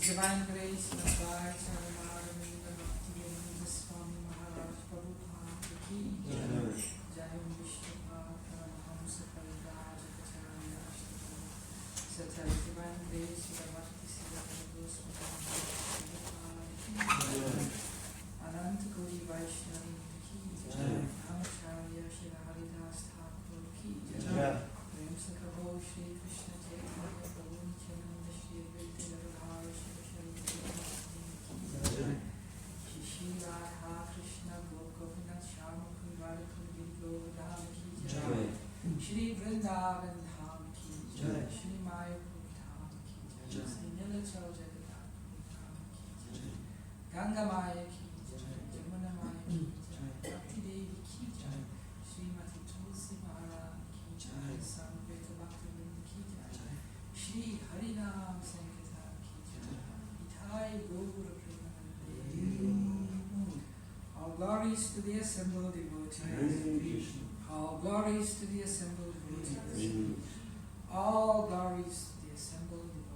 Divine Grace and Advice and Arvind Bhakti Swami Maharaj Prabhupada Ki Jai Vishnu Paramahams Paridaj Acharya Sata Divine Grace and Bhakti Seva Anant Gauri Vaishnavi Ki Amacharya Shri Haridas Thakur Ki Prem Sakabo Shri Krishna Chaitanya Prabhu Nityananda Shri Advaita Gadadhar Shri Radha Krishna Govinda Shama Kundara Kundi Govardhan Ki Jai Shri Vrindavan Dham Ki Jai Shri Mayapur Dham Ki Jai Shri Nilachal Jagadhar Dham Ki Jai Ganga Maya Ki Jai Jamuna Maya Ki Jai Bhakti Devi Ki Jai Srimati Tulsi Maharani Ki Jai Samveta Bhaktivinoda Ki Jai Shri Harinam Sankirtan Ki Jai Ithai Gaura All glories to the assembled devotees. All glories to the assembled devotees. All glories to the assembled devotees.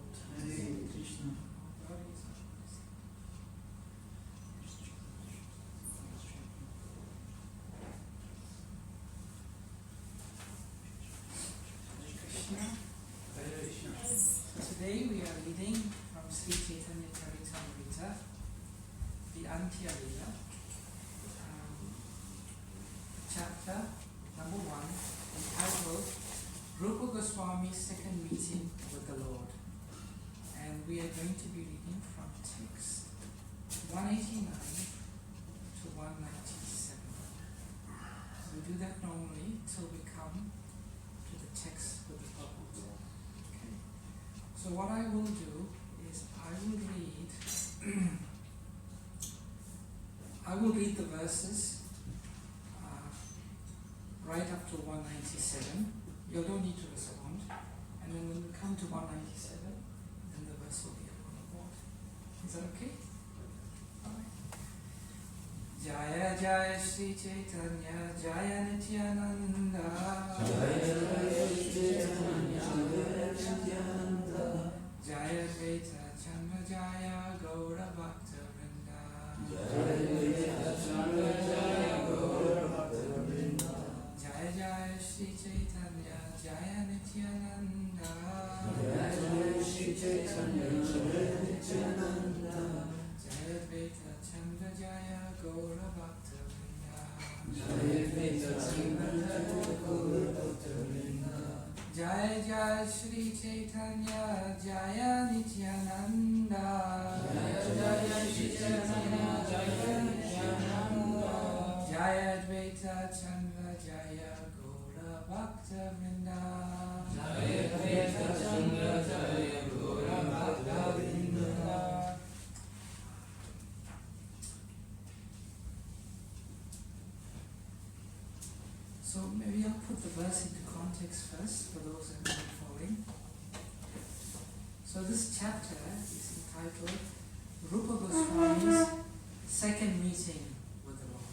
So today we are reading from Sri Chaitanya Charitamrita, the Antya Lila, chapter number 1, entitled Rupa Goswami's Second Meeting with the Lord. And we are going to be reading from text 189 to 197. We do that normally till we come to the text with the purport. Okay. So what I will do is I will read the verses right up to 197. You don't need to respond. And then when we come to 197, then the verse will be up on the board. Is that okay? Alright. Jaya Jaya Shri Chaitanya Jaya Nityananda Jaya Jaya Shri Chaitanya Jaya Nityananda Jaya Advaita Chandra Jaya Gaura Bhakta Vrinda Jaya Advaita Chandra Jaya Gaura Bhakta Vrinda Jaya Jaya Shri Chaitanya Jaya Nityananda Jaya Jaya Shri Chaitanya Jaya Nityananda Jaya Advaita Chandra Jaya Gaura Bhakta Vrinda Jaya Advaita Chandra Jaya Gaura Bhakta Vrinda Jaya Jaya Shri Chaitanya Jaya Nityananda Jaya Jaya Shri Chaitanya Jaya Nityananda Jaya Advaita Chandra Jaya Gaura Bhakta Vrinda Jaya Advaita Chandra Jaya Gaura Bhakta Vrinda. So maybe I'll put the verse into context first for those who are not following. So this chapter is entitled Rupa Goswami's Second Meeting with the Lord.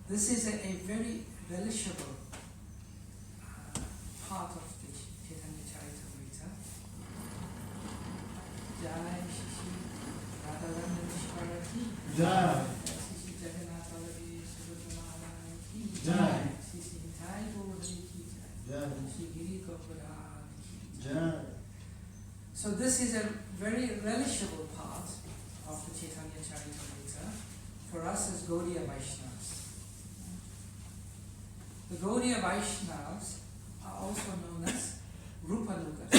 This is a very relishable part of the Chaitanya Charitamrita. Jai Shri Radharani Vishwara Ki Jai Shri Jagannath Baladev Subhadra Ki Jai Shri Hithai Gauri Ki Jai Shri Giri Govardhan Ki Jai. So this is a very relishable part of the Chaitanya Charitamrita for us as Gaudiya Vaishnavas. The Gaudiya Vaishnavas are also known as Rupanugas.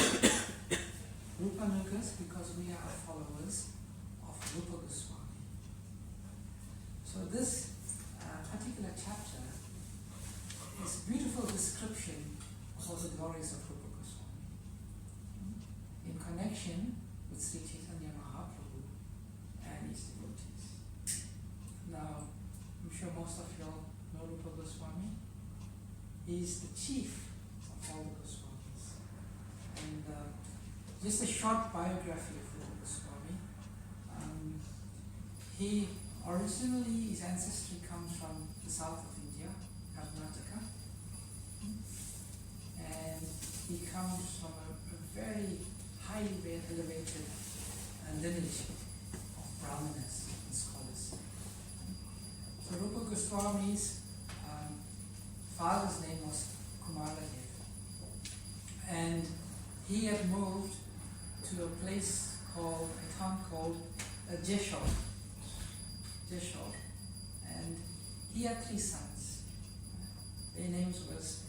Rupanugas because we are followers of Rupa Goswami. So this particular chapter is a beautiful description of all the glories of Rupa Goswami in connection with Sri Chaitanya Mahaprabhu and his devotees. Now, I'm sure most of you all know Rupa Goswami. He is the chief of all the Goswamis. And just a short biography of Rupa Goswami. He originally, his ancestry comes from the south of India, Karnataka. And he comes from a very highly elevated lineage of brahmanas and scholars. So Rupa Goswami's father's name was Kumaradev, and he had moved to a place called, a town called Jeshore, and he had 3 sons. Their names was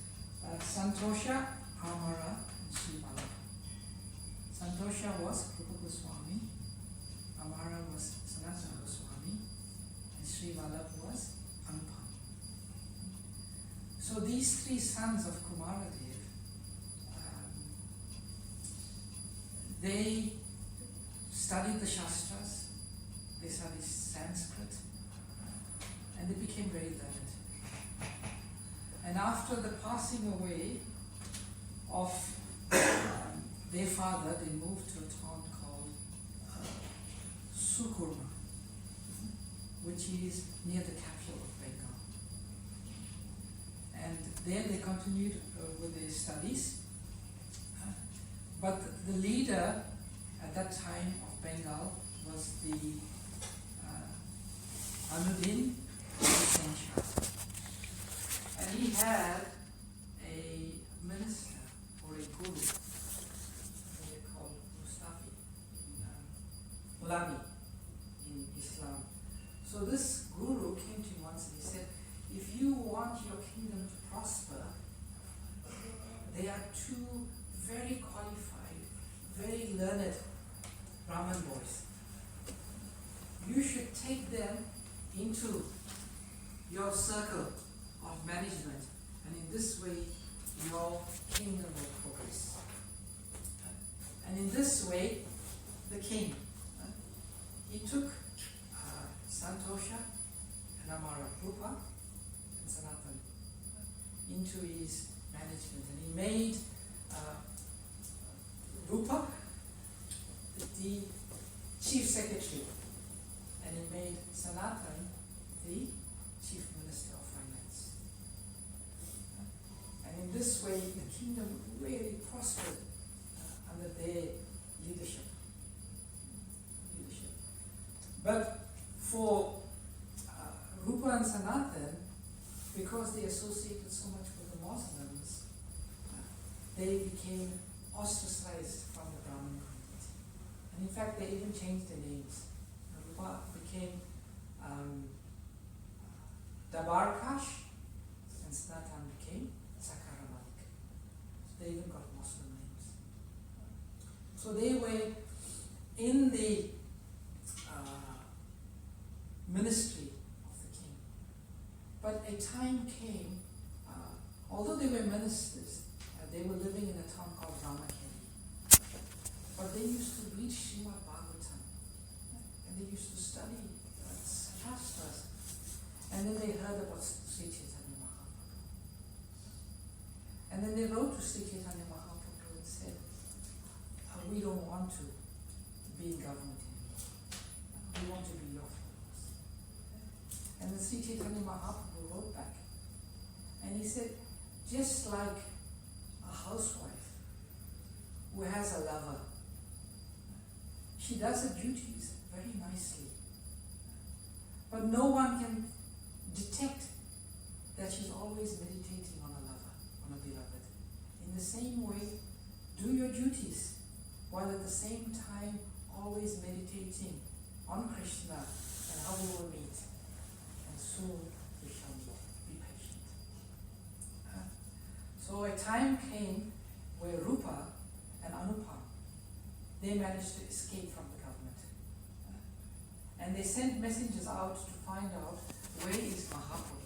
Santosha, Amara, and Srivala. Santosha was Rupa Goswami, Amara was Sanatana Goswami, and Srivala was Anupam. So these 3 sons of Kumaradev, they studied the Shastras, they studied Sanskrit, and they became very learned. And after the passing away of their father, they moved to a town called Sukurma, which is near the capital of Bengal. And there they continued with their studies. But the leader at that time of Bengal was the Anuddin Hussain Shah. And he had a minister or a guru, they called Mustafi, Mulami in Islam. So this guru came to him once and he said, if you want your kingdom to prosper, there are 2 very qualified, very learned Brahmin boys. You should take them into your circle of management, and in this way your kingdom will progress. And in this way, the king, he took Santosha and Amara, Rupa and Sanatan, into his management, and he made Rupa the chief secretary, and he made Sanatan the chief minister of finance. And in this way, the kingdom really prospered under their leadership. But for Rupa and Sanatan, because they associated so much with the Muslims, they became ostracized from the Brahmin community. And in fact, they even changed their names. Rupa became Dabarkash, and Sanatan became Sakaramalik. So they even got Muslim names. So they were in the ministry of the king. But a time came, although they were ministers, they were living in a town called Ramakeli. But they used to read Srimad Bhagavatam, and they used to study Shastras. And then they heard about Sri Chaitanya Mahaprabhu. And then they wrote to Sri Chaitanya Mahaprabhu and said, we don't want to be in government anymore. We want to be your followers. And then Sri Chaitanya Mahaprabhu wrote back. And he said, just like a housewife who has a lover, she does her duties very nicely. But no one can detect that she's always meditating on a lover, on a beloved. In the same way, do your duties while at the same time always meditating on Krishna and how we will meet. And soon we shall meet. Be patient. So a time came where Rupa and Anupam, they managed to escape from the government. And they sent messengers out to find out where is Mahaprabhu.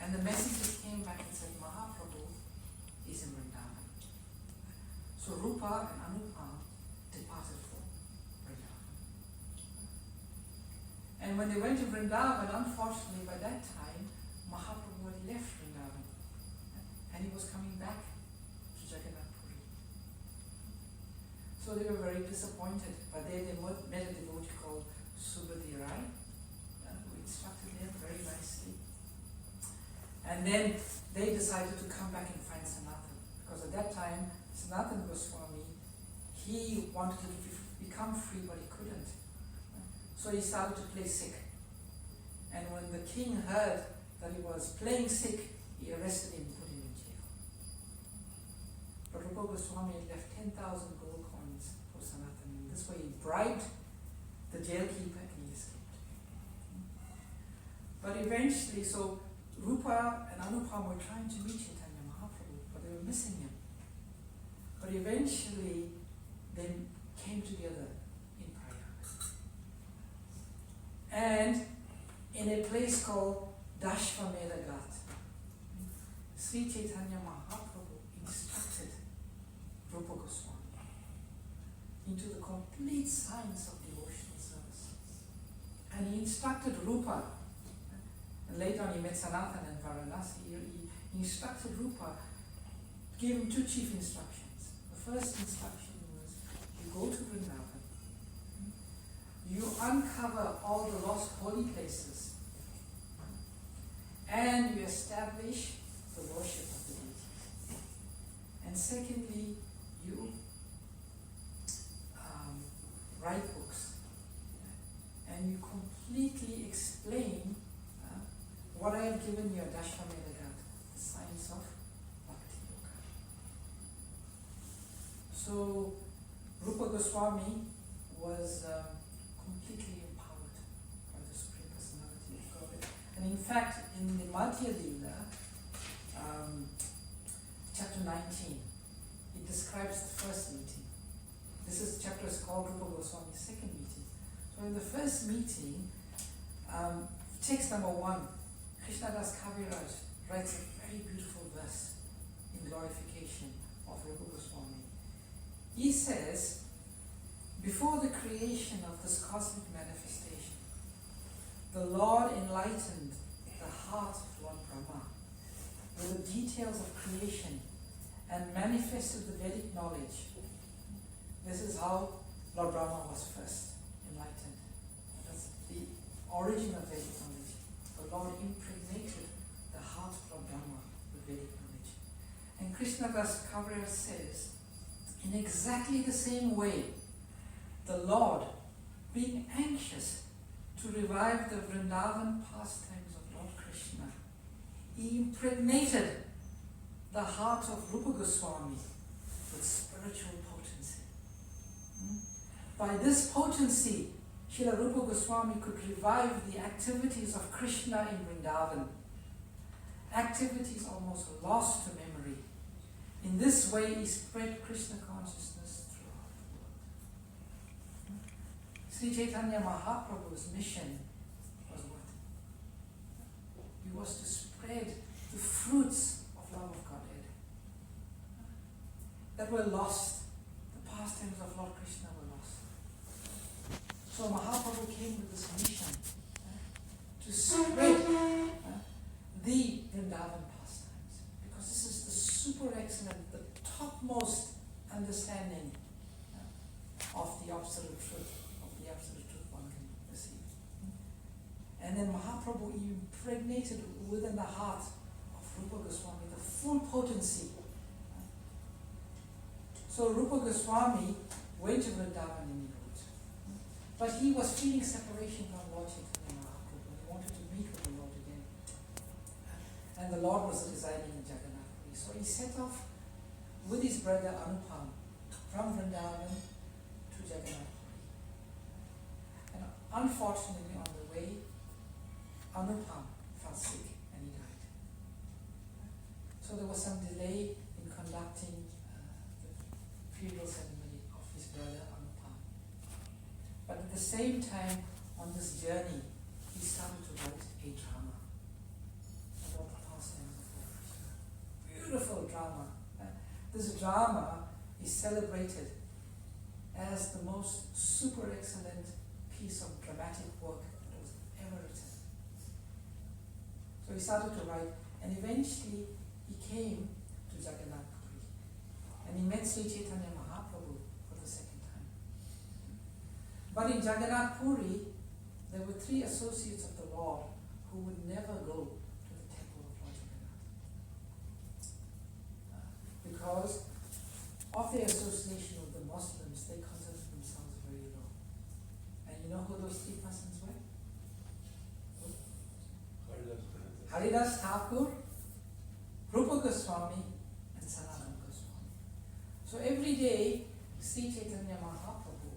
And the messengers came back and said Mahaprabhu is in Vrindavan. So Rupa and Anupam departed for Vrindavan. And when they went to Vrindavan, unfortunately by that time Mahaprabhu had left Vrindavan and he was coming back to Jagannath Puri. So they were very disappointed, but there they met a devotee called Subhadhi Rai, who instructed them very nicely. And then they decided to come back and find Sanatan, because at that time Sanatan Goswami he wanted to become free, but he couldn't. So he started to play sick. And when the king heard that he was playing sick, he arrested him and put him in jail. But Rupa Goswami had left 10,000 gold coins for Sanatana. In this way he bribed the jailkeeper and he escaped. But eventually, so Rupa and Anupam were trying to meet Chaitanya Mahaprabhu, but they were missing him. But eventually they came together in Prayag. And in a place called Dashvamedha Ghat, Sri Chaitanya Mahaprabhu instructed Rupa Goswami into the complete science of devotional service. And he instructed Rupa, and later on he met Sanatana and Varanasi. He instructed Rupa, gave him two chief instructions. The first instruction was, you go to Vrindavan, you uncover all the lost holy places, and you establish the worship of the deities. And secondly, you write books, and you completely explain what I have given you at Dashvamedha Ghat, the science of Bhakti Yoga. So Rupa Goswami was completely empowered by the Supreme Personality of Godhead. And in fact, in the Madhya Lila, chapter 19, it describes the first meeting. This chapter is called Rupa Goswami's second meeting. So in the first meeting, text number 1, Krishnadas Kaviraj writes a very beautiful verse in glorification of Rupa Goswami. He says, before the creation of this cosmic manifestation, the Lord enlightened the heart of Lord Brahma with the details of creation and manifested the Vedic knowledge. This is how Lord Brahma was first enlightened. That's the origin of Vedic knowledge. The Lord impregnated the heart of Lord Brahma with Vedic knowledge. And Krishnadas Kaviraj says, in exactly the same way, the Lord, being anxious to revive the Vrindavan pastimes of Lord Krishna, he impregnated the heart of Rupa Goswami with spiritual potency. By this potency, Srila Rupa Goswami could revive the activities of Krishna in Vrindavan, activities almost lost to memory. In this way, he spread Krishna consciousness throughout the world. Sri Chaitanya Mahaprabhu's mission was what? He was to spread the fruits of love of Godhead that were lost. The pastimes of Lord Krishna were lost. So Mahaprabhu came with this mission to spread the Vrindavan pastimes, because this is the super excellent, the topmost understanding of the absolute truth, one can receive. And then Mahaprabhu impregnated within the heart of Rupa Goswami the full potency. So Rupa Goswami went to Vrindavan and he wrote. But he was feeling separation from Lord Chaitanya Mahaprabhu. He wanted to meet with the Lord again. And the Lord was residing in Jagannath. So he set off with his brother Anupam from Vrindavan to Jagannath. And unfortunately on the way, Anupam fell sick and he died. So there was some delay in conducting the funeral ceremony of his brother Anupam. But at the same time, on this journey, he started to write a drama about the pastimes of Lord Krishna. Beautiful drama. This drama is celebrated as the most super excellent piece of dramatic work that was ever written. So he started to write, and eventually he came to Jagannath Puri, and he met Sri Chaitanya Mahaprabhu for the second time. But in Jagannath Puri, there were 3 associates of the Lord who would never go to the temple of Lord Jagannath, because of their association with the Muslims, they consider themselves very low. And you know who those three persons were? Haridas Thakur, Rupa Goswami, and Sanatana Goswami. So every day, Sri Chaitanya Mahaprabhu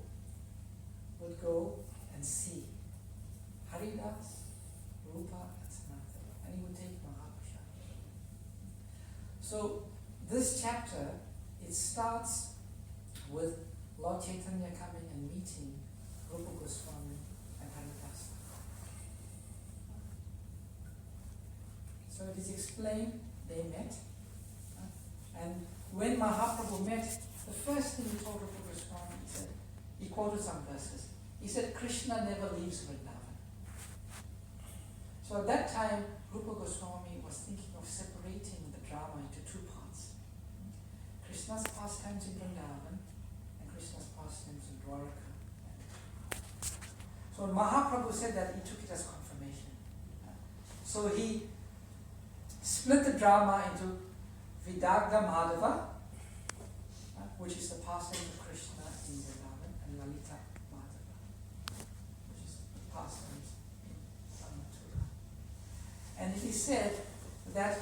would go and see Haridas, Rupa, and Sanatana, and he would take Mahaprasad. So this chapter, it starts with Lord Chaitanya coming and meeting Rupa Goswami and Haridas. So it is explained they met, and when Mahaprabhu met, the first thing he told Rupa Goswami, he quoted some verses. He said, Krishna never leaves Vrindavan. So at that time, Rupa Goswami was thinking of separating the drama into two parts. Krishna's pastimes in Vrindavan and Krishna's pastimes in Dwaraka. So when Mahaprabhu said that, he took it as confirmation. So he split the drama into Vidagda Madhava, which is the pastime of Krishna in Vrindavan, and Lalita Madhava, which is the pastimes in Mathura. And it is said that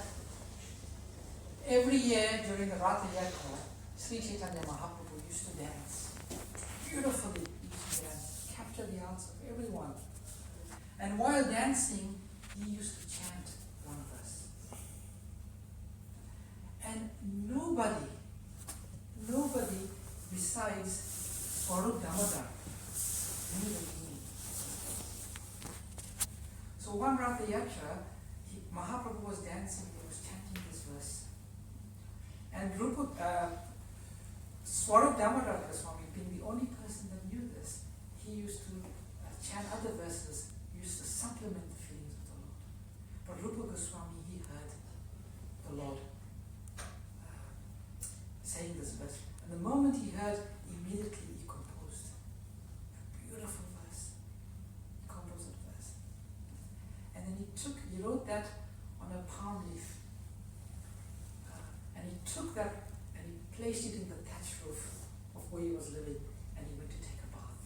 every year during the Ratha Yatra, Sri Chaitanya Mahaprabhu used to dance. Beautifully used to dance, capture the hearts of everyone. And while dancing, he used to chant one verse. And nobody besides Swarup Damodar knew the meaning. So one Ratha Yatra, Mahaprabhu was dancing, he was chanting this verse. And Swarup Damodar Goswami, being the only person that knew this, he used to chant other verses, used to supplement the feelings of the Lord. But Rupa Goswami, he heard the Lord saying this verse. And the moment he heard, immediately he composed a beautiful verse. He composed a verse. And then he wrote that on a palm leaf. And he took that and he placed it in the thatch roof of where he was living, and he went to take a bath.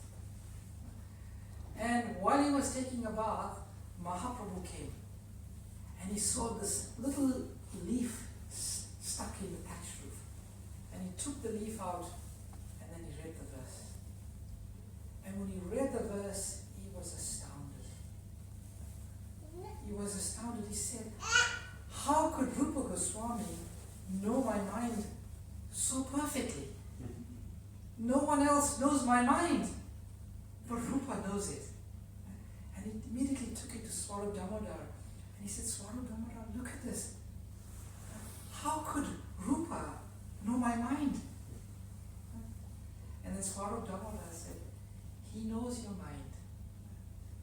And while he was taking a bath, Mahaprabhu came, and he saw this little leaf stuck in the thatch roof. And he took the leaf out, and then he read the verse. And when he read the verse, he was astounded. He was astounded. He said, how could Rupa Goswami know my mind so perfectly? No one else knows my mind, but Rupa knows it. And he immediately took it to Swarup Damodar, and he said, Swarup Damodar, look at this. How could Rupa know my mind? And then Swarup Damodar said, he knows your mind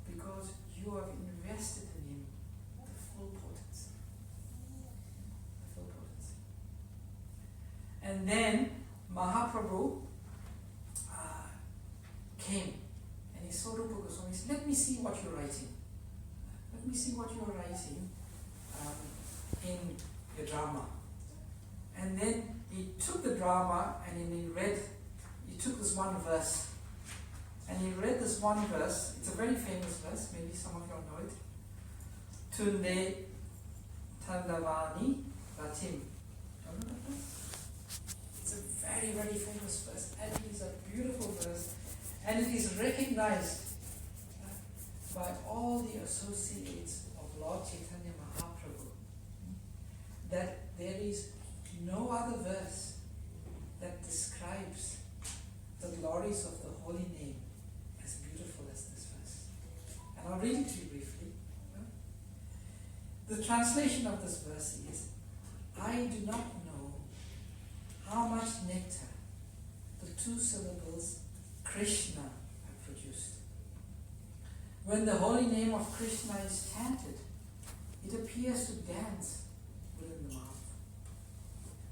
because you have invested in him the full potency. The full potency. And then Mahaprabhu came and he saw Rupa Goswami. He said, let me see what you're writing. Let me see what you're writing in your drama. And then he took the drama and he took this one verse. And he read this one verse. It's a very famous verse, maybe some of you all know it. Tunde Tandavani Ratim. It's a very, very famous verse. And it is a beautiful verse. And it is recognized by all the associates of Lord Chaitanya Mahaprabhu that there is no other verse that describes the glories of the holy name as beautiful as this verse. And I'll read it to you briefly. The translation of this verse is, I do not know how much nectar the two syllables Krishna have produced. When the holy name of Krishna is chanted, it appears to dance within the mouth.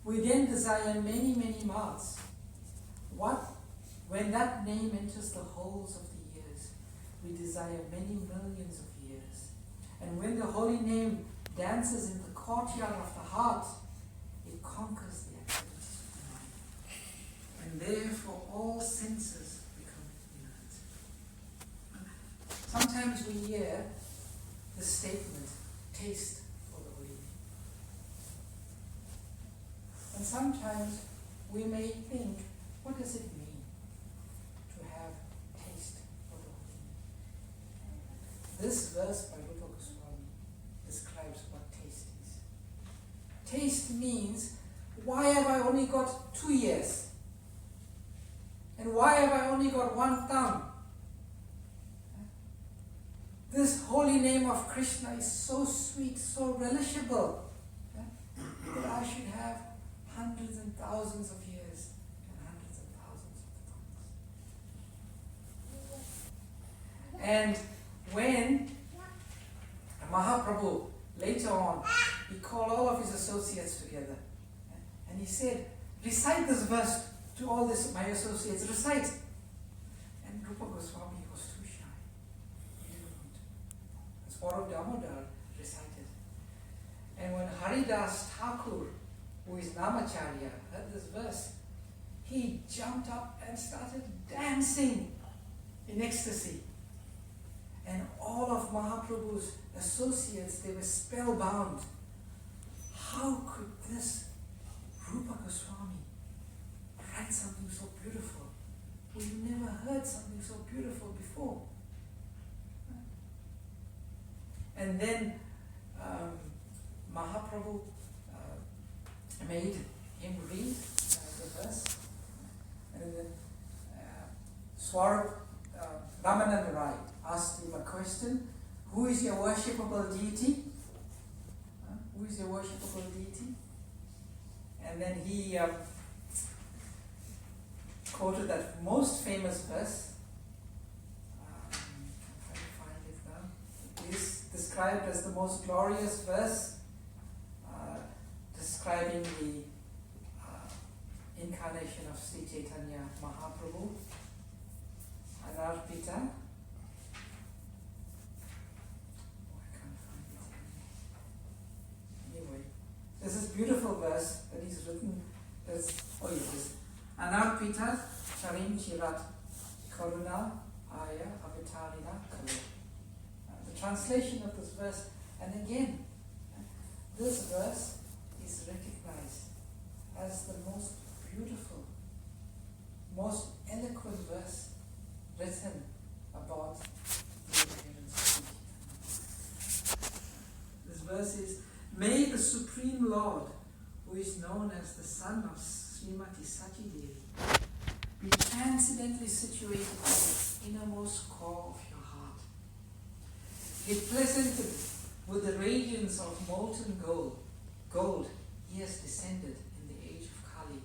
We then desire many, many mouths. When that name enters the holes of the ears, we desire many millions of years. And when the holy name dances in the courtyard of the heart, it conquers the activities of the mind. And therefore all hear the statement, taste for the holy name. And sometimes we may think, what does it mean to have taste for the holy name? This verse by Rupa Goswami describes what taste is. Taste means, why have I only got 2 ears? And why have I only got 1 tongue? This holy name of Krishna is so sweet, so relishable, that I should have hundreds and thousands of ears and hundreds and thousands of tongues. And when Mahaprabhu, later on, he called all of his associates together and he said, recite this verse to all my associates, recite. And Rupa Goswami was too shy. He didn't want to. As Saurabh Damodar recited. And when Haridas Thakur, who is Namacharya, heard this verse, he jumped up and started dancing in ecstasy. And all of Mahaprabhu's associates, they were spellbound. How could this Rupa Goswami write something so beautiful? We've never heard something so beautiful before. And then Mahaprabhu made him read the verse. And then Swarup Ramananda Rai asked him a question. Who is your worshipable deity? Who is your worshipable deity? And then he quoted that most famous verse. I'm trying to find it now. It is described as the most glorious verse describing the incarnation of Sri Chaitanya Mahaprabhu. Anarpita. This is beautiful verse that he's written. Anarpita Charim Chirat Karuna Aya Avitarina Kalu. The translation of this verse, and again, this verse is recognized as the most beautiful, most eloquent verse written about the appearance of Chaitanya. This verse is, may the Supreme Lord, who is known as the son of Srimati Sachi Devi, be transcendently situated in the innermost core of your heart. Be pleasanted with the radiance of molten gold, he has descended in the age of Kali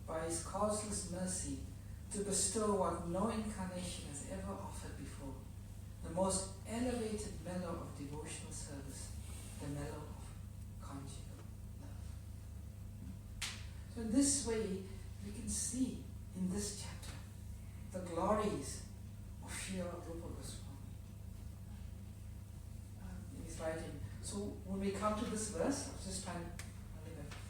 by his causeless mercy to bestow what no incarnation has ever offered before, the most elevated mellow of devotional service, the mellow of conjugal love. So in this way, we can see in this chapter the glories of Srila Rupa Goswami. He's writing. So when we come to this verse, I was just trying,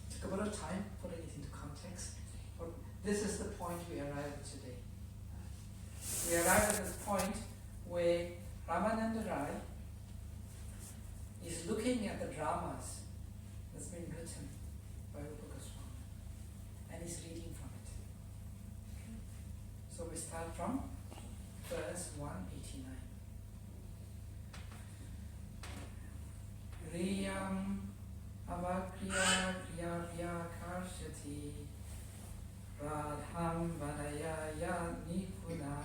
took a bit of time putting it into context, but this is the point we arrive at today. We arrive at this point where Ramananda Rai is looking at the dramas that's been written by Rupa Goswami and he's reading from it. Okay. So we start from verse 189. Riyam avakriya kriya vyakarshati radham vanayaya nipuna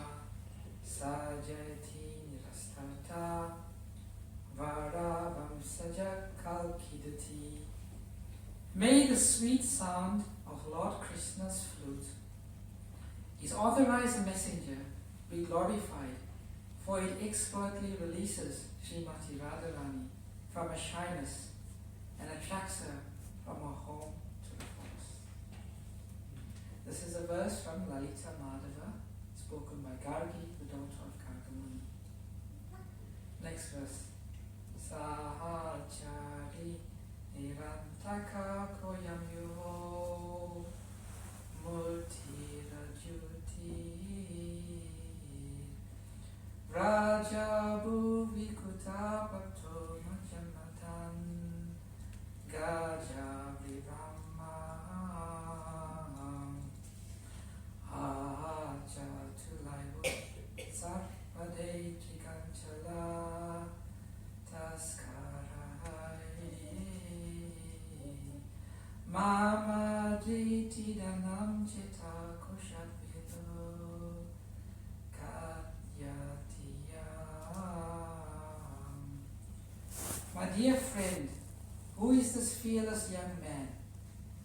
sajati nirastata varavam saja kalkidati. May the sweet sound of Lord Krishna's flute, his authorized messenger, be glorified, for it expertly releases Srimati Radharani from her shyness and attracts her from her home to the forest. This is a verse from Lalita Madhava, spoken by Gargi, the daughter of Gargamuni. Next verse. Sahachari nirantaka koyam yuho multi rajuti raja bhuviku Tapato Machamatan Gaja Vibramam Acha Tulaivo Sarpade Trikanchala Taskarai Mama Diti Danam Chita Kushat Vido Katyatiyam. My dear friend, who is this fearless young man?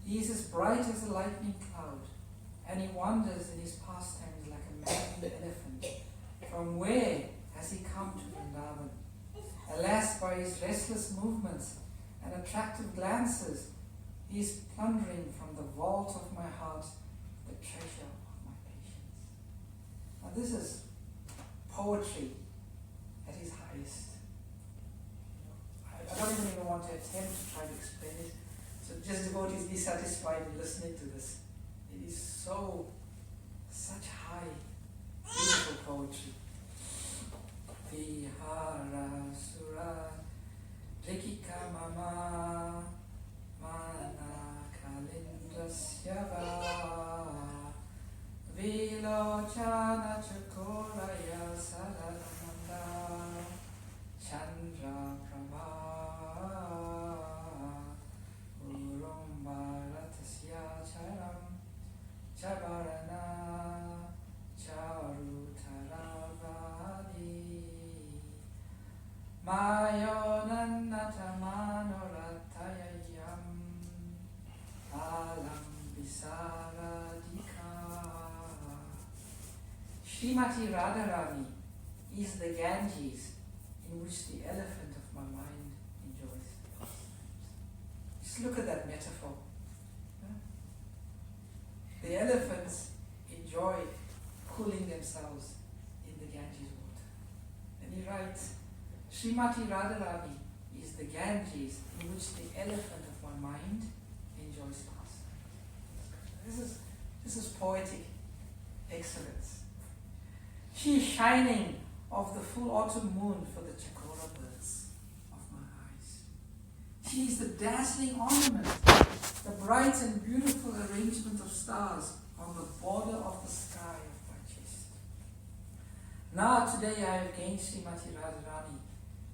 He is as bright as a lightning cloud, and he wanders in his pastimes like a maddened elephant. From where has he come to Vrindavan? Alas, by his restless movements and attractive glances, he is plundering from the vault of my heart the treasure of my patience. Now this is poetry at its highest. I don't even want to attempt to try to explain it. So just devotees, be satisfied in listening to this. It is such high, beautiful poetry. Vihara Sura Rikika Mama Mana Kalindrasyava Vilochana Chakoraya Sadananda Chandra Prabha Urum Bharatasya Charam Chabarana Charutaravadi Mayonannathamanoratayayam Alam Visaradika. Srimati Radharani is the Ganges in which the elephant of my mind enjoys. Just look at that metaphor. The elephants enjoy cooling themselves in the Ganges water. And he writes, Srimati Radharani is the Ganges in which the elephant of my mind enjoys pastime. This is poetic excellence. She is shining of the full autumn moon for the chakora birds of my eyes. She is the dazzling ornament, the bright and beautiful arrangement of stars on the border of the sky of my chest. Now today I have gained Srimati Radharani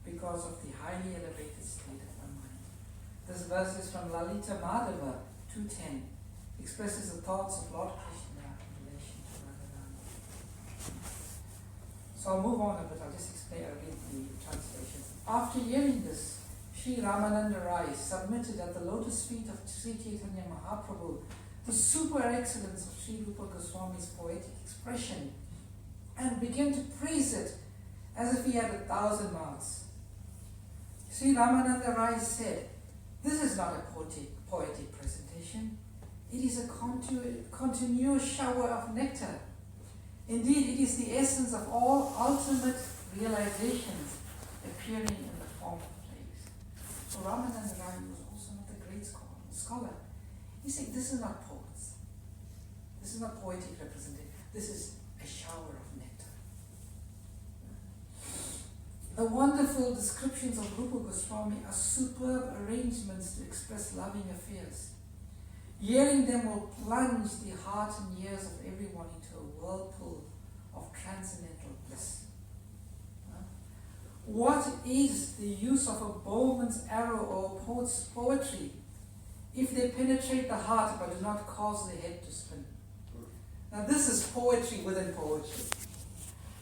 because of the highly elevated state of my mind. This verse is from Lalita Madhava 2.10, expresses the thoughts of Lord Krishna in relation to Radharani. So I'll move on a bit, I'll just explain, I'll read the translation. After hearing this, Sri Ramananda Rai submitted at the lotus feet of Sri Chaitanya Mahaprabhu the super excellence of Sri Rupa Goswami's poetic expression and began to praise it as if he had 1,000 mouths. Sri Ramananda Rai said, "This is not a poetic presentation. It is a continuous shower of nectar. Indeed, it is the essence of all ultimate realizations appearing in the form of praise." So Ramananda Rai was also not a great scholar. He said, this is not poets. This is not poetic representation. This is a shower of nectar. The wonderful descriptions of Rupa Goswami are superb arrangements to express loving affairs. Hearing them will plunge the heart and ears of everyone into a whirlpool of transcendental bliss. What is the use of a bowman's arrow or a poet's poetry if they penetrate the heart but do not cause the head to spin? Now this is poetry within poetry.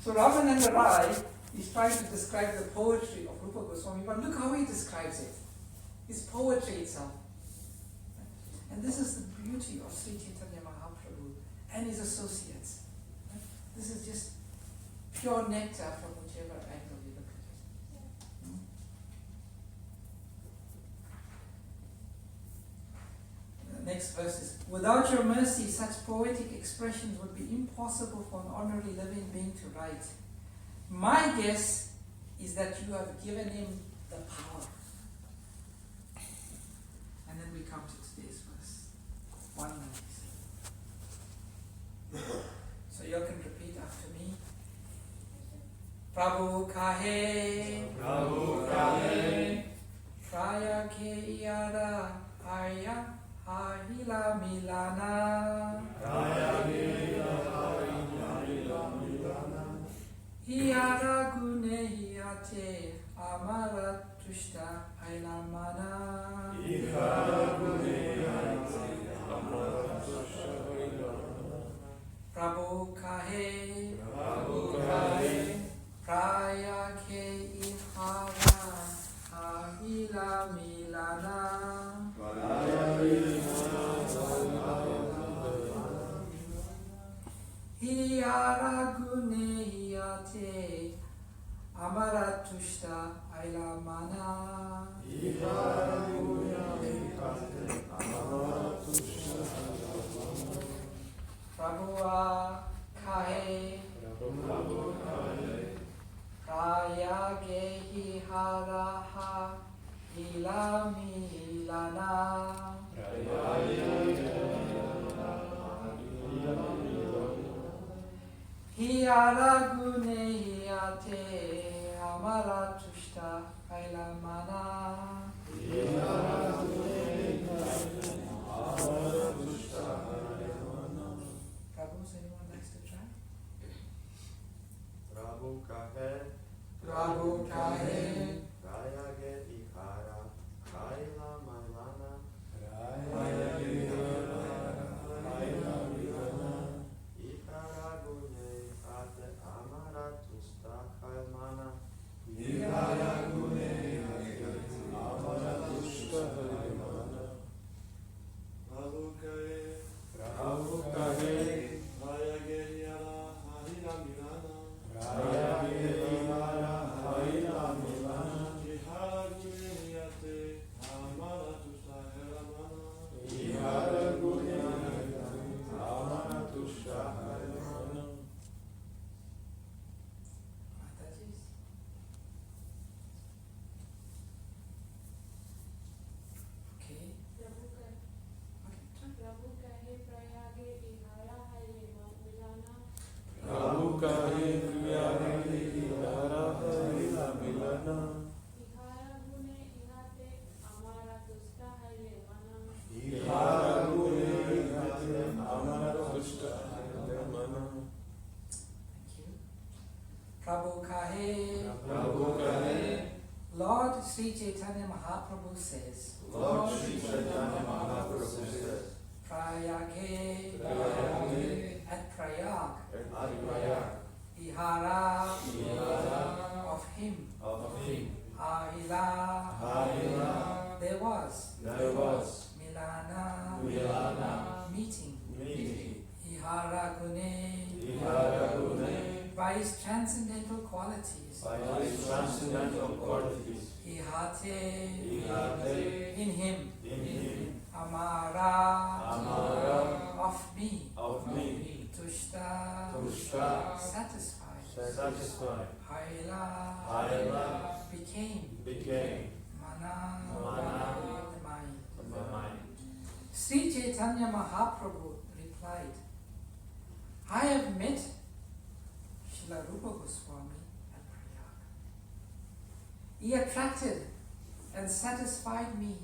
So Ramananda Rai is trying to describe the poetry of Rupa Goswami, but look how he describes it. It's poetry itself. And this is the beauty of Sri Chaitanya Mahaprabhu and his associates. This is just pure nectar from whichever angle you look at it. The next verse is, "Without your mercy, such poetic expressions would be impossible for an ordinary living being to write. My guess is that you have given him the power." And then we come to today's verse, 197. So you can repeat after me. Prabhu kahe Praya ke yada Aya Ahila Milana Hiyara Gune Hiyate Amara Tushta Ailamana Prabhu kahe Praya ke ihara Ahila Milana Hiyara Gune Hiyate Amara Tushta Ailamana Prabhuva kahe Praya gehi haraha Hila milana Hiyara gune hiyate Amara tushta ailamana Prabhu, anyone likes to try? Prabhu kahe Raya ge ihara Kaila mailana Ihara gune ate amara tusta kailmana Prabhu kahe Raya ge ihara Ahila milana Prabhu kahe Lord Sri Chaitanya Mahaprabhu says Prayage at Prayag Ihara of him Ahila there was Milana meeting Ihara Gune by his transcendental qualities Ihate in him Amara of me Tushta satisfied Haila became Mana the mind Sri Chaitanya Mahaprabhu replied, I have met Srila Rupa Goswami at Prayag. He attracted and satisfied me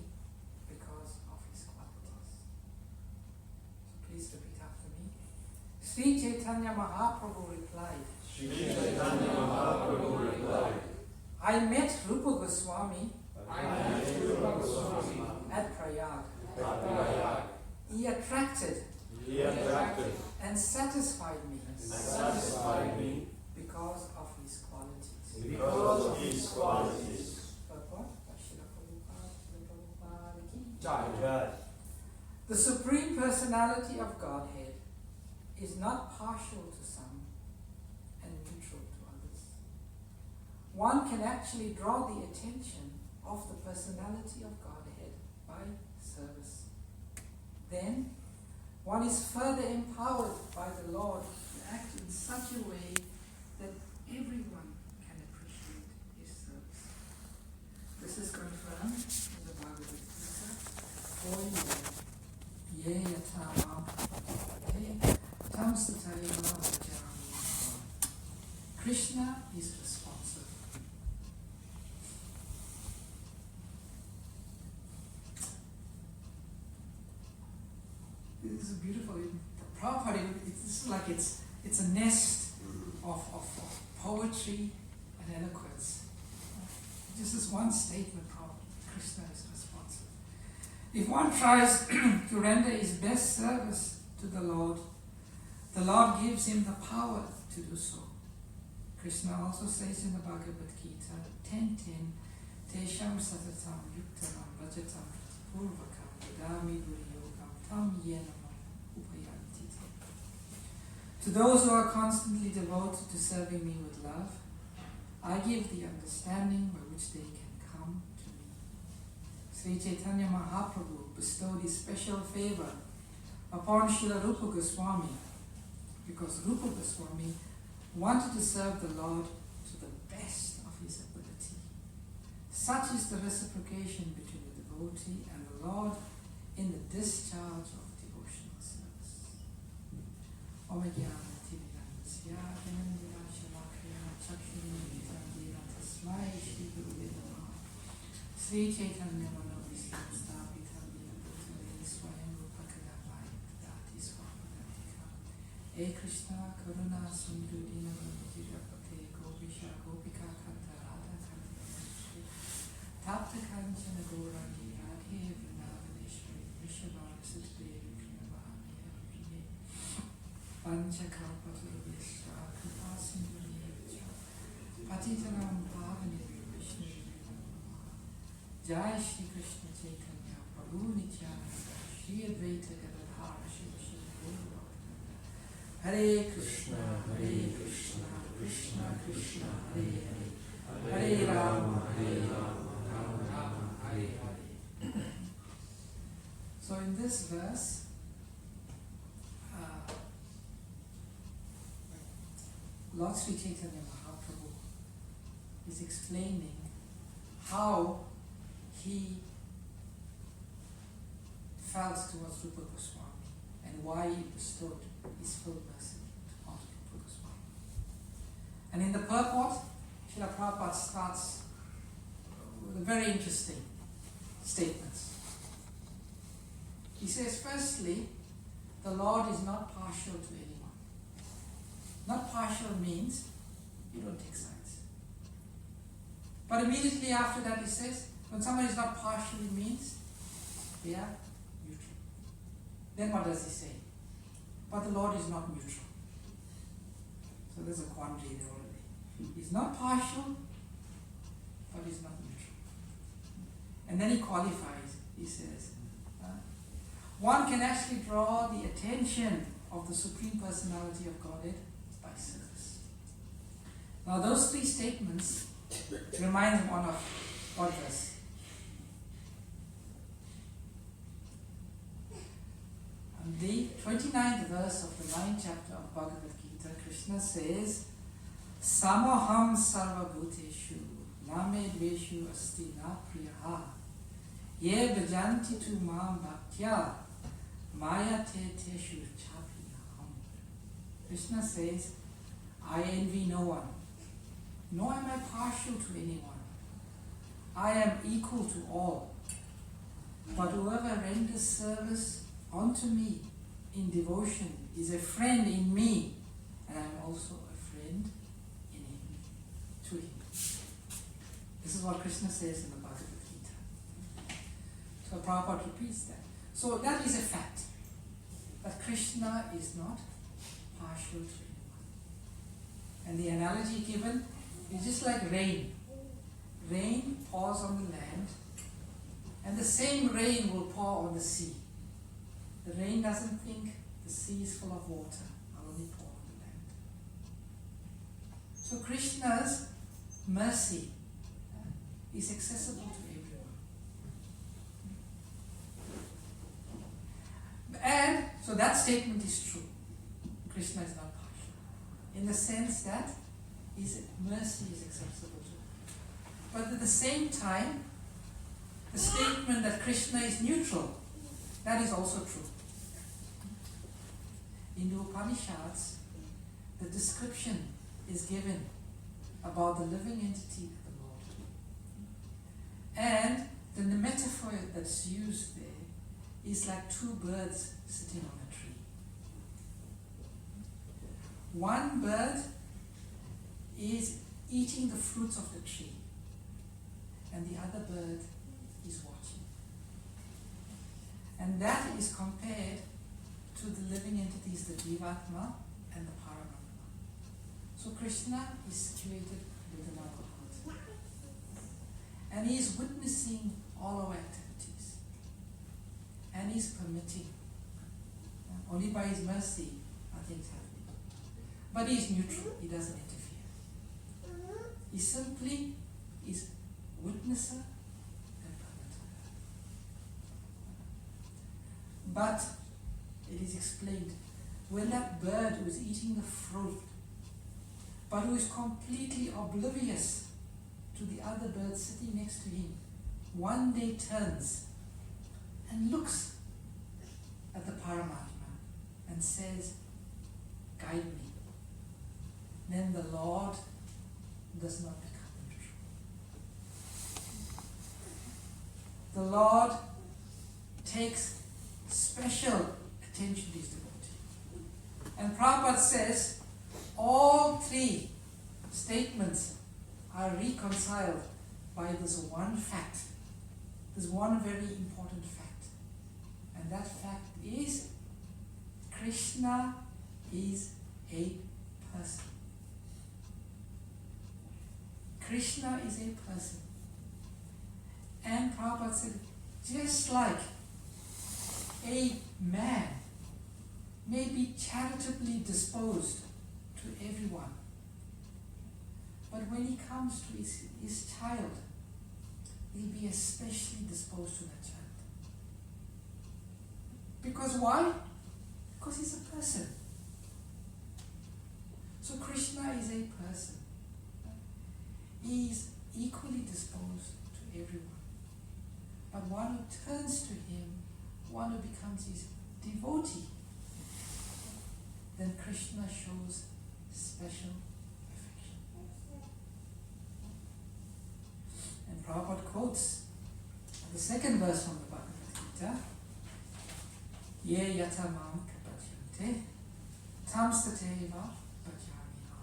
because of his qualities. So please repeat after me. Sri Chaitanya Mahaprabhu replied, I met Rupa Goswami at Prayag. He attracted and satisfied me because of his qualities. Purport by Srila Prabhupada ki. The Supreme Personality of Godhead is not partial to some and neutral to others. One can actually draw the attention of the personality of Godhead by service. Then, one is further empowered by the Lord to act in such a way that everyone can appreciate his service. This is confirmed in the Bhagavad Gita. Ye yatam tam satayam vajami. Krishna is responsible It's like it's a nest of poetry and eloquence. This is one statement how Krishna is responsive. If one tries to render his best service to the Lord gives him the power to do so. Krishna also says in the Bhagavad Gita 10:10, Tesham satatam yuktanam vajatam purvakam vedami duriyogam tam yenam upayanti. To those who are constantly devoted to serving me with love, I give the understanding by which they can come to me. Sri Chaitanya Mahaprabhu bestowed his special favor upon Srila Rupa Goswami because Rupa Goswami wanted to serve the Lord to the best of his ability. Such is the reciprocation between the devotee and the Lord in the discharge of devotional service. Sri Chaitanya Manovislam Sthapitam Vinabhutale Swayam Rupakadavai Dati Swapadantika E Krishna Karuna Sundhu Dinavamiti Rapate Gopisha Gopika Kanta Radha Kanta Tapta Kanchana Gaurani Radhe Vrindavaneshwari Vrishabhar Sutdevi Prinavahami Avine Panchakalpatarubhyascha Kripa Sindhuriyavcha Patitanam Bhavani Vishnu Jai Shri Krishna Chaitanya Prabhu Nityananda Shri Advaita Gadadhara Shiva Shri Hare Krishna Krishna Krishna Hare Hare Hare Rama Rama Rama Hare Hare. So in this verse, Lord Sri Chaitanya Mahaprabhu is explaining how he felt towards Rupa Goswami and why he bestowed his full mercy on Rupa Goswami. And in the purport, Srila Prabhupada starts with a very interesting statements. He says, firstly, the Lord is not partial to anyone. Not partial means you don't take sides. But immediately after that he says, when somebody is not partial, it means they are neutral. Then what does he say? But the Lord is not neutral. So there's a quandary there already. He's not partial, but he's not neutral. And then he qualifies. He says, one can actually draw the attention of the Supreme Personality of Godhead by service. Now those three statements remind one of what verse? The 29th verse of the 9th chapter of Bhagavad Gita, Krishna says, Samoham sarva bhuteshu name dveshu asti na priyaha ye bhajanti tu mam bhaktya maya te teshu chapiyaham. Krishna says, I envy no one, nor am I partial to anyone. I am equal to all. But whoever renders service unto me in devotion is a friend in me, and I am also a friend in him, to him. This is what Krishna says in the Bhagavad Gita. So Prabhupada repeats that. So that is a fact, that Krishna is not partial to anyone. And the analogy given is just like rain. Rain pours on the land, and the same rain will pour on the sea. The rain doesn't think the sea is full of water. I'll only pour on the land. So Krishna's mercy is accessible to everyone. And so that statement is true. Krishna is not partial. In the sense that his mercy is accessible to everyone. But at the same time, the statement that Krishna is neutral, that is also true. In the Upanishads, the description is given about the living entity of the Lord. And then the metaphor that's used there is like two birds sitting on a tree. one bird is eating the fruits of the tree, and the other bird is watching. And that is compared to the living entities, the Jivatma and the Paramatma. So Krishna is situated within our heart. And he is witnessing all our activities. And he is permitting. Only by his mercy are things happening. But he is neutral, he doesn't interfere. He simply is witnesser and permitter. But it is explained, when that bird who is eating the fruit, but who is completely oblivious to the other bird sitting next to him, one day turns and looks at the Paramatma and says, guide me. Then the Lord does not become neutral. The Lord takes special attention to his devotee. And Prabhupada says, all three statements are reconciled by this one fact, this one very important fact. And that fact is, Krishna is a person. Krishna is a person. And Prabhupada said, just like a man may be charitably disposed to everyone, but when he comes to his child, he'll be especially disposed to that child. Because why? Because he's a person. So Krishna is a person. He is equally disposed to everyone. But one who turns to him, one who becomes his devotee, then Krishna shows special affection. And Prabhupada quotes the second verse from the Bhagavad Gita, Ye yata mam prapachyante, tam sateva bhajamiham.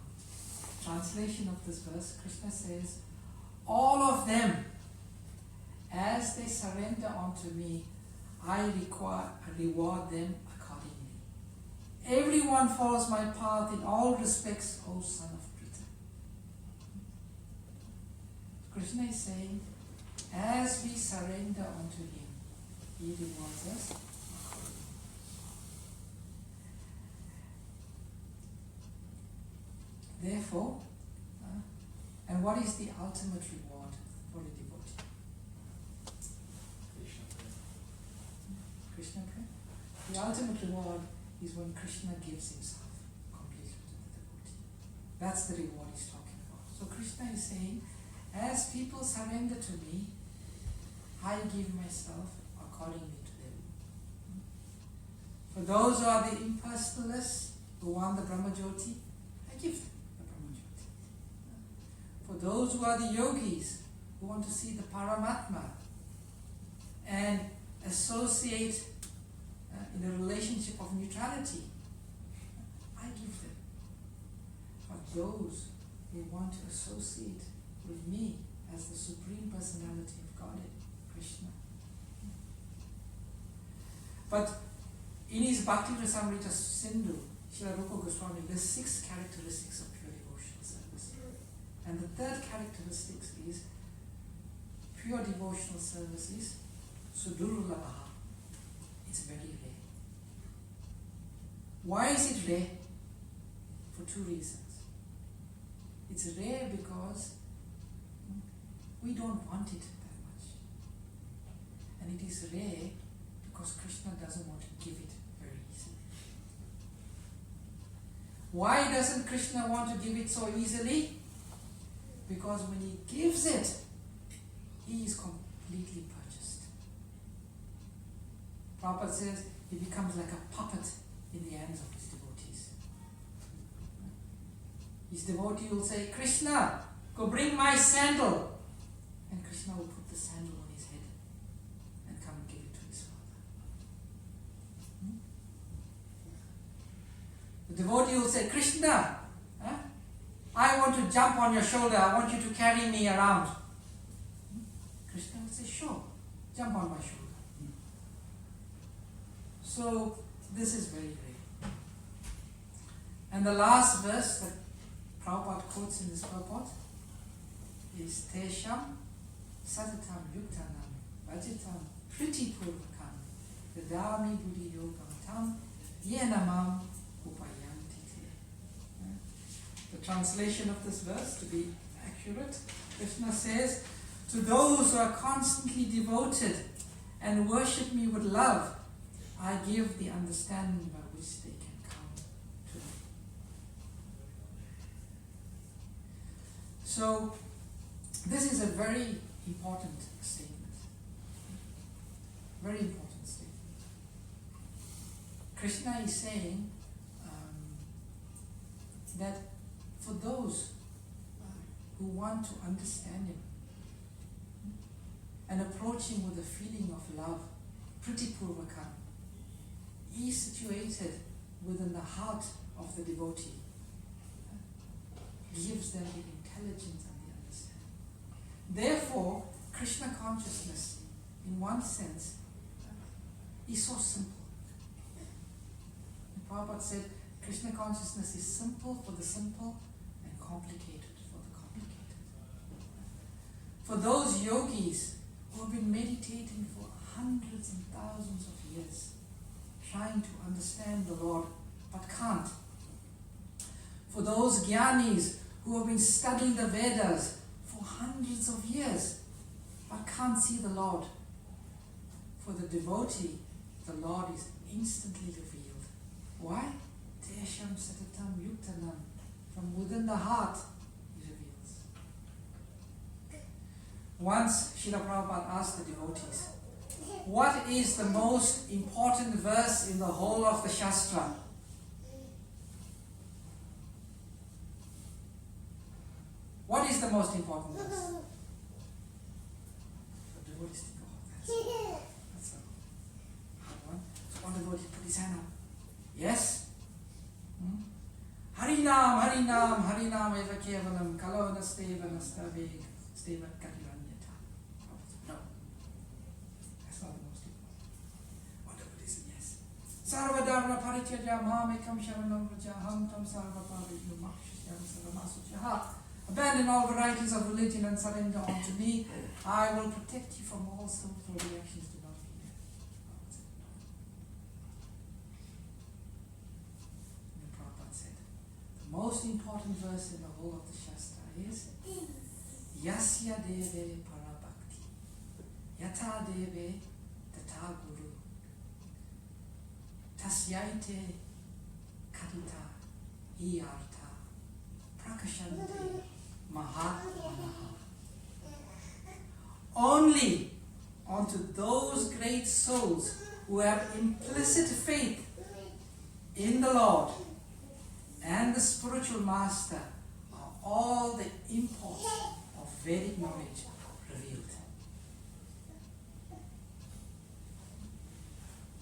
Translation of this verse, Krishna says, all of them, as they surrender unto me, I reward them accordingly. Everyone follows my path in all respects, O son of Prita. Krishna is saying, as we surrender unto him, he rewards us accordingly. Therefore, and what is the ultimate reward for a devotee? Krishna prema. The ultimate reward is when Krishna gives himself completely to the devotee. That's the reward he's talking about. So Krishna is saying, as people surrender to me, I give myself accordingly to them. For those who are the impersonalists, who want the Brahmajyoti, I give them the Brahmajyoti. For those who are the yogis, who want to see the Paramatma and associate in a relationship of neutrality, I give them. But those who want to associate with me as the Supreme Personality of Godhead, Krishna. But in his Bhakti Rasamrita Sindhu, Srila Rupa Goswami lists 6 characteristics of pure devotional service. And the third characteristic is pure devotional service is Sudurlabha. It's very rare. Why is it rare? For 2 reasons. It's rare because we don't want it that much. And it is rare because Krishna doesn't want to give it very easily. Why doesn't Krishna want to give it so easily? Because when he gives it, he is completely purchased. Prabhupada says he becomes like a puppet in the hands of his devotees. His devotee will say, Krishna, go bring my sandal. And Krishna will put the sandal on his head and come and give it to his father. The devotee will say, Krishna, I want to jump on your shoulder, I want you to carry me around. Krishna will say, sure, jump on my shoulder. So this is very great. And the last verse that Prabhupada quotes in this purport is Tesham Satatam Yuktanam Vajitam Priti Purvakam Vedami Buddhi Yogam Tam Yenamam Upayanti Te. The translation of this verse, to be accurate, Krishna says, to those who are constantly devoted and worship me with love, I give the understanding by which they can come to me. So, this is a very important statement. Very important statement. Krishna is saying that for those who want to understand him and approach him with a feeling of love, Priti Purvakam, he is situated within the heart of the devotee, gives them the intelligence and the understanding. Therefore, Krishna consciousness, in one sense, is so simple. And Prabhupada said, Krishna consciousness is simple for the simple and complicated for the complicated. For those yogis who have been meditating for hundreds and thousands of years, trying to understand the Lord, but can't. For those jnanis who have been studying the Vedas for hundreds of years, but can't see the Lord. For the devotee, the Lord is instantly revealed. Why? Tesham Satatam Yuktanam. From within the heart, he reveals. Once, Srila Prabhupada asked the devotees, what is the most important verse in the whole of the Shastra? What is the most important verse? The devotees think, oh, that's a hard one. So one devotee put his hand up. Yes? Harinam, Harinam, Harinam eva kevalam, kalo nasteva nastave, steva katiranyata. No. That's not the most important. What devotee said, yes. Sarva dharma parityaja mamekam sharanam vrajaham tam sarva parityu makshisyam saramasuchaha. Abandon all varieties of religion and surrender unto me. I will protect you from all sinful reactions. Do not fear. And Prabhupada said, the most important verse in the whole of the Shastra is Yasya Deve Parabhakti Yata Deve Tata Guru Tasyaite Kadita Iyartha Prakashante Mahatmanaha. Only unto those great souls who have implicit faith in the Lord and the spiritual master are all the imports of Vedic knowledge revealed.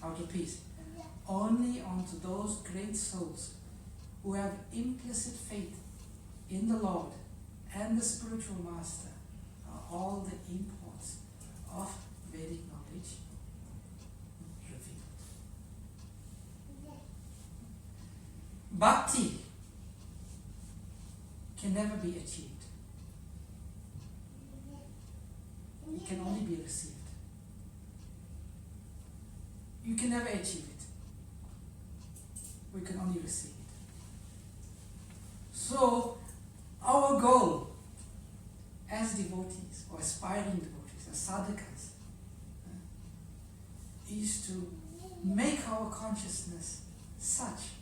I'll repeat. Only unto those great souls who have implicit faith in the Lord and the spiritual master are all the imports of Vedic knowledge revealed. Bhakti can never be achieved. It can only be received. You can never achieve it. We can only receive it. So, our goal as devotees or aspiring devotees, as sadhakas, is to make our consciousness such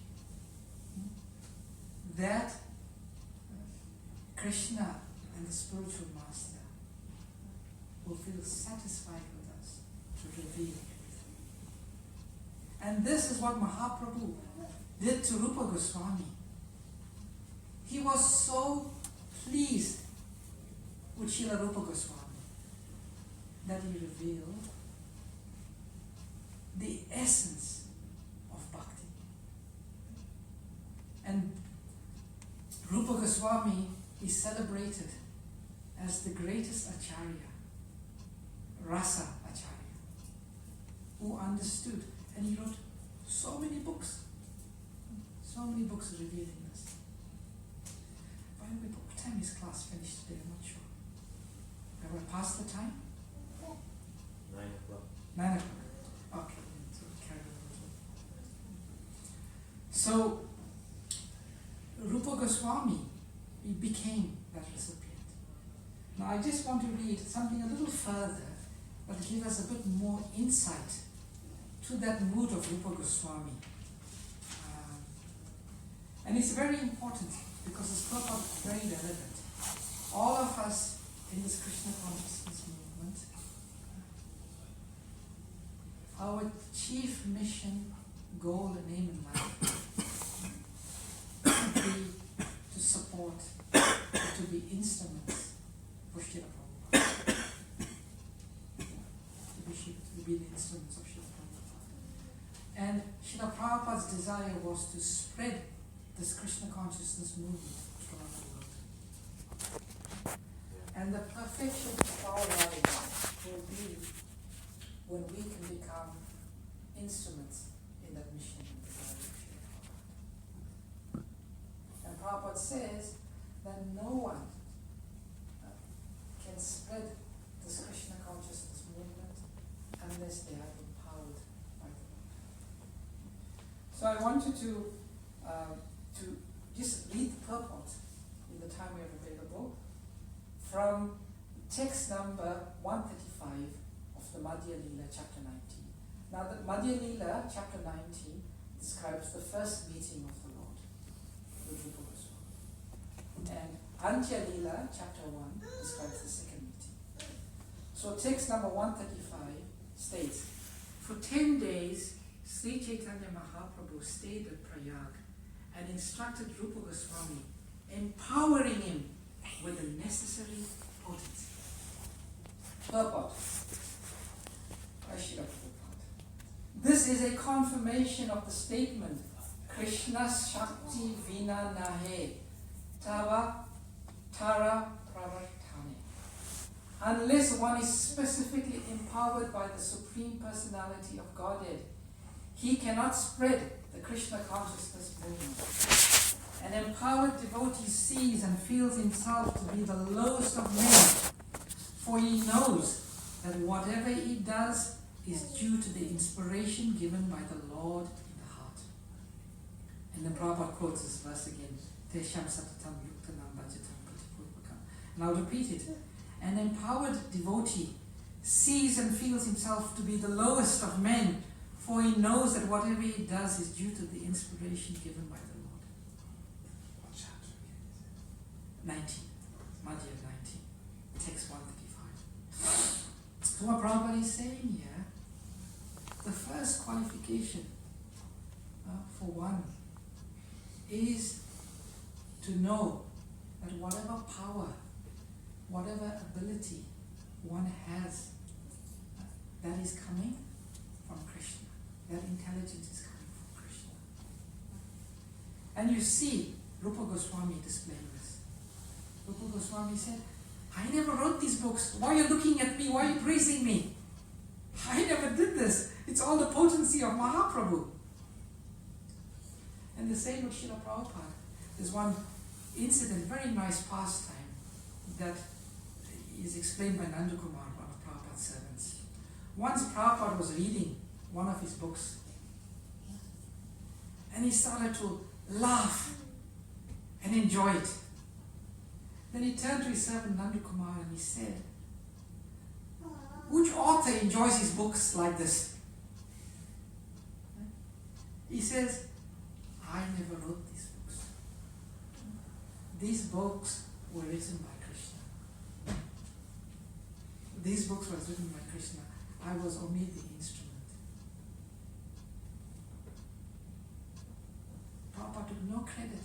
that Krishna and the spiritual master will feel satisfied with us to reveal everything. And this is what Mahaprabhu did to Rupa Goswami. He was so pleased with Srila Rupa Goswami that he revealed the essence of bhakti. And Rupa Goswami is celebrated as the greatest Acharya, Rasa Acharya, who understood, and he wrote so many books revealing this. By the way, what time is class finished today? I'm not sure. Have I passed the time? 9 o'clock. 9 o'clock. Okay, so carry on. So Rupa Goswami, he became that recipient. Now I just want to read something a little further, but give us a bit more insight to that mood of Rupa Goswami. And it's very important because it's very relevant. All of us in this Krishna consciousness movement, our chief mission, goal, and aim in life should be to support, to be instruments for Srila Prabhupada. To be the instruments of Srila Prabhupada. And Srila Prabhupada's desire was to spread this Krishna consciousness movement throughout the world. And the perfection of our life will be when we can become instruments in that mission in the life of Srila Prabhupada. And Prabhupada says that no one can spread this Krishna consciousness movement unless they are empowered by the Lord. So I want you to just read the purport in the time we have available from text number 135 of the Madhya Lila chapter 19. Now the Madhya Lila chapter 19 describes the first meeting of the Lord with Rupa Goswami. And Antya Lila chapter 1 describes the second meeting. So text number 135 states, for 10 days Sri Chaitanya Mahaprabhu stayed at Prayag and instructed Rupa Goswami, empowering him with the necessary potency. Purport by Srila Prabhupada. This is a confirmation of the statement, Krishna Shakti Vina Nahe Tava Tara Pravartane. Unless one is specifically empowered by the Supreme Personality of Godhead, he cannot spread the Krishna consciousness movement. An empowered devotee sees and feels himself to be the lowest of men, for he knows that whatever he does is due to the inspiration given by the Lord in the heart. And then Prabhupada quotes this verse again, Tesham Satatam Yuktanam Bhajatam Pratipurvakam. And I'll repeat it. An empowered devotee sees and feels himself to be the lowest of men, for he knows that whatever he does is due to the inspiration given by the Lord. 19. Madhya 19. Text 135. So what Prabhupada is saying here, the first qualification for one is to know that whatever power, whatever ability one has, that is coming from Krishna. That intelligence is coming from Krishna. And you see Rupa Goswami displaying this. Rupa Goswami said, I never wrote these books. Why are you looking at me? Why are you praising me? I never did this. It's all the potency of Mahaprabhu. And the same with Srila Prabhupada. There's one incident, very nice pastime, that is explained by Nandakumar, one of Prabhupada's servants. Once Prabhupada was reading one of his books, and he started to laugh and enjoy it. Then he turned to his servant Nandakumar and he said, which author enjoys his books like this? He says, I never wrote these books. These books were written by Krishna. These books were written by Krishna. I was only the instrument. Prabhupada took no credit.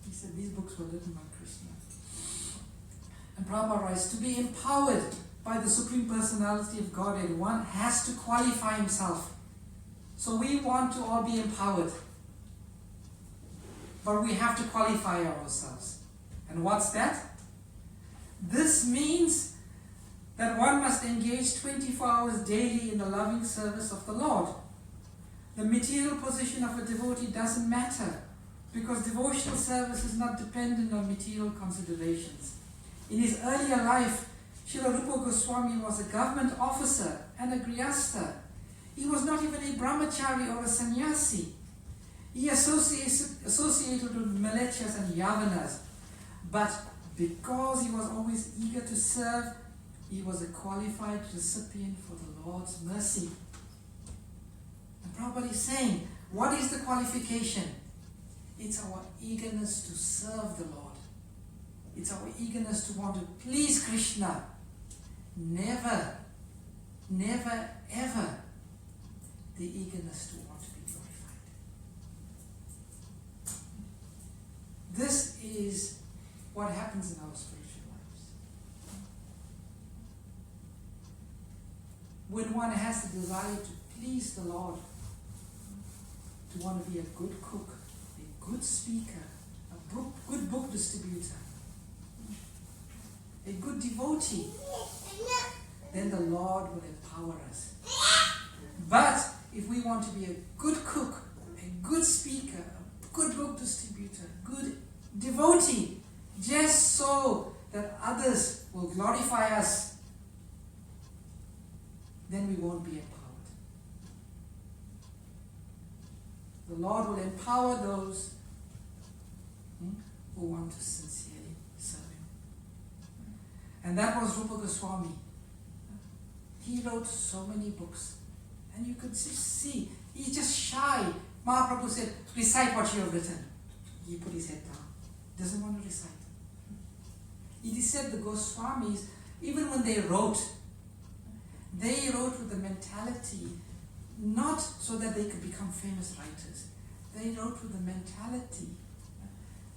He said these books were written by Krishna. And Prabhupada writes, to be empowered by the Supreme Personality of Godhead, one has to qualify himself. So we want to all be empowered. but we have to qualify ourselves. And what's that? This means that one must engage 24 hours daily in the loving service of the Lord. The material position of a devotee doesn't matter, because devotional service is not dependent on material considerations. In his earlier life, Srila Rupa Goswami was a government officer and a grihastha. He was not even a brahmachari or a sannyasi. He associated with milechas and yavanas, but because he was always eager to serve, he was a qualified recipient for the Lord's mercy. And Prabhupada is saying, what is the qualification? It's our eagerness to serve the Lord. It's our eagerness to want to please Krishna. Never, never, ever the eagerness to want to be glorified. This is what happens in our spiritual lives. When one has the desire to please the Lord, to want to be a good cook, a good speaker, a good book distributor, a good devotee, then the Lord will empower us. But if we want to be a good cook, a good speaker, a good book distributor, a good devotee, just so that others will glorify us, then we won't be empowered. The Lord will empower those who want to sincerely serve Him. And that was Rupa Goswami. He wrote so many books. And you could just see, he's just shy. Mahaprabhu said, recite what you have written. He put his head down. Doesn't want to recite. It is said the Goswamis, even when they wrote with the mentality, not so that they could become famous writers. They wrote with the mentality,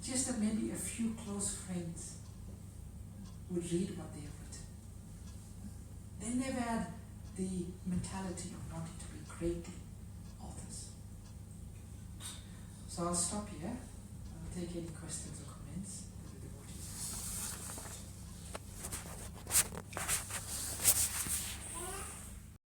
just that maybe a few close friends would read what they have written. They never had the mentality of wanting to be great authors. So I'll stop here. I'll take any questions or comments.